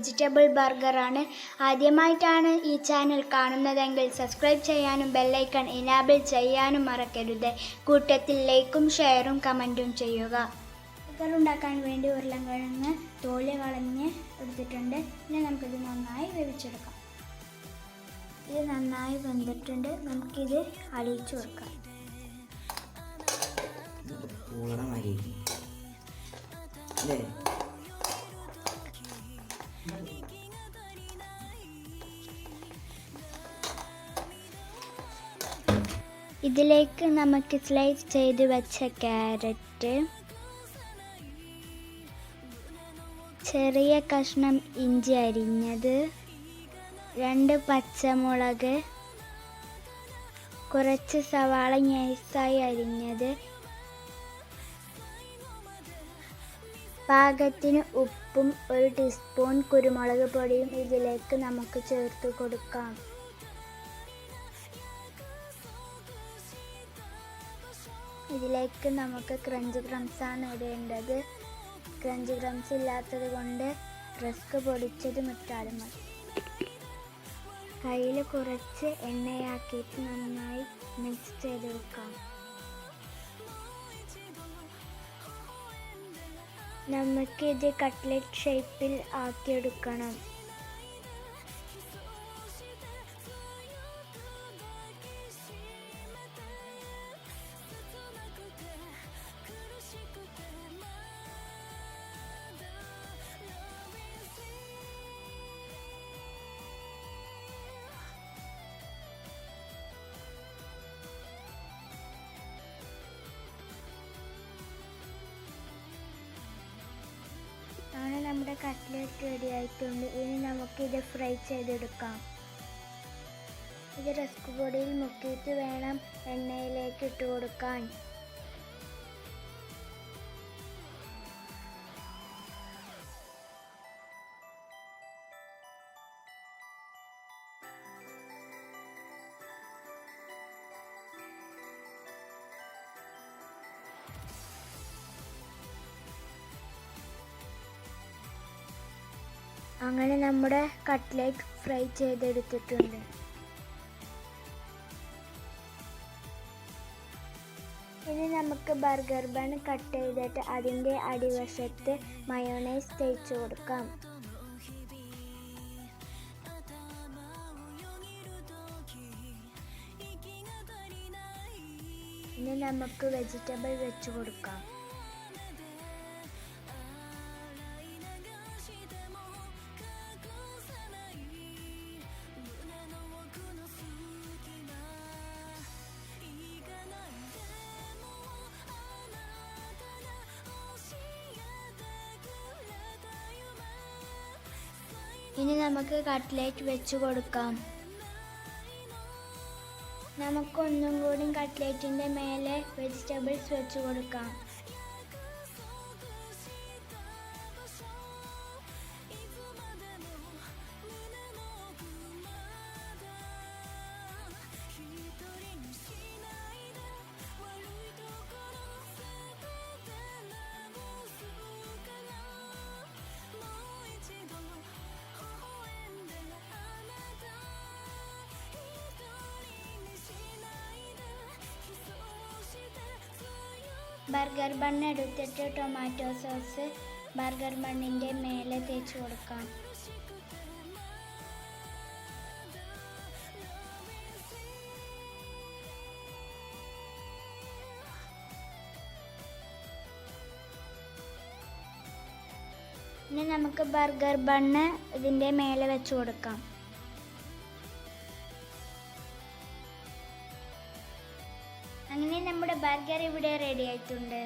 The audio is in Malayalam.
വെജിറ്റബിൾ ബർഗറാണ്. ആദ്യമായിട്ടാണ് ഈ ചാനൽ കാണുന്നതെങ്കിൽ സബ്സ്ക്രൈബ് ചെയ്യാനും ബെല്ലൈക്കൺ ഇനാബിൾ ചെയ്യാനും മറക്കരുത്. കൂട്ടത്തിൽ ലൈക്കും ഷെയറും കമൻറ്റും ചെയ്യുക. ബർഗർ ഉണ്ടാക്കാൻ വേണ്ടി ഉരുളൻകിഴങ്ങ് തോല് കളഞ്ഞ് എടുത്തിട്ടുണ്ട്. ഇനി നമുക്കിത് നന്നായി വേവിച്ചെടുക്കാം. ഇത് നന്നായി വെന്തിട്ടുണ്ട്. നമുക്കിത് അലിയിച്ചു കൊടുക്കാം. ഇതിലേക്ക് നമുക്ക് സ്ലൈസ് ചെയ്ത് വെച്ച ക്യാരറ്റ്, ചെറിയ കഷ്ണം ഇഞ്ചി അരിഞ്ഞത്, 2 പച്ചമുളക്, കുറച്ച് സവാള നൈസായി അരിഞ്ഞത്, പാകത്തിന് ഉപ്പും 1 ടീസ്പൂൺ കുരുമുളക് പൊടിയും ഇതിലേക്ക് നമുക്ക് ചേർത്ത് കൊടുക്കാം. ഇതിലേക്ക് നമുക്ക് ക്രഞ്ച് ക്രംസാണ് ഇടേണ്ടത്. ക്രഞ്ച് ക്രംസ് ഇല്ലാത്തത് കൊണ്ട് റസ്ക് പൊടിച്ചത് ഇട്ടാലും മതി. കയ്യിൽ കുറച്ച് എണ്ണയാക്കിയിട്ട് നന്നായി മിക്സ് ചെയ്ത് വെക്കാം. നമുക്കിത് കട്ട്ലറ്റ് ഷേപ്പിൽ ആക്കിയെടുക്കണം. നമ്മുടെ കട്ട്ലറ്റ് റെഡി ആയിട്ടുണ്ട്. ഇനി നമുക്കിത് ഫ്രൈ ചെയ്തെടുക്കാം. ഇത് റസ്ക് പൊടിയിൽ മുക്കിയിട്ട് വേണം എണ്ണയിലേക്ക് ഇട്ട് കൊടുക്കാൻ. അങ്ങനെ നമ്മുടെ കട്ട്ലറ്റ് ഫ്രൈ ചെയ്തെടുത്തിട്ടുണ്ട്. ഇനി നമുക്ക് ബർഗർ ബൺ കട്ട് ചെയ്തിട്ട് അതിൻ്റെ അടിവശത്ത് മയോണൈസ് തേച്ച് കൊടുക്കാം. ഇനി നമുക്ക് വെജിറ്റബിൾ വെച്ച് കൊടുക്കാം. ഇനി നമുക്ക് കട്ട്ലേറ്റ് വെച്ച് കൊടുക്കാം. നമുക്കൊന്നും കൂടി കട്ട്ലേറ്റിൻ്റെ മേലെ വെജിറ്റബിൾസ് വെച്ച് കൊടുക്കാം. ബർഗർ ബൺ എടുത്തിട്ട് ടൊമാറ്റോ സോസ് ബർഗർ ബണ്ണിൻ്റെ മേലെ തേച്ച് കൊടുക്കാം. ഇനി നമുക്ക് ബർഗർ ബണ്ണ് ഇതിൻ്റെ മേലെ വെച്ച് കൊടുക്കാം. അങ്ങനെ നമ്മുടെ ബർഗർ ഇവിടെ റെഡി ആയിട്ടുണ്ട്.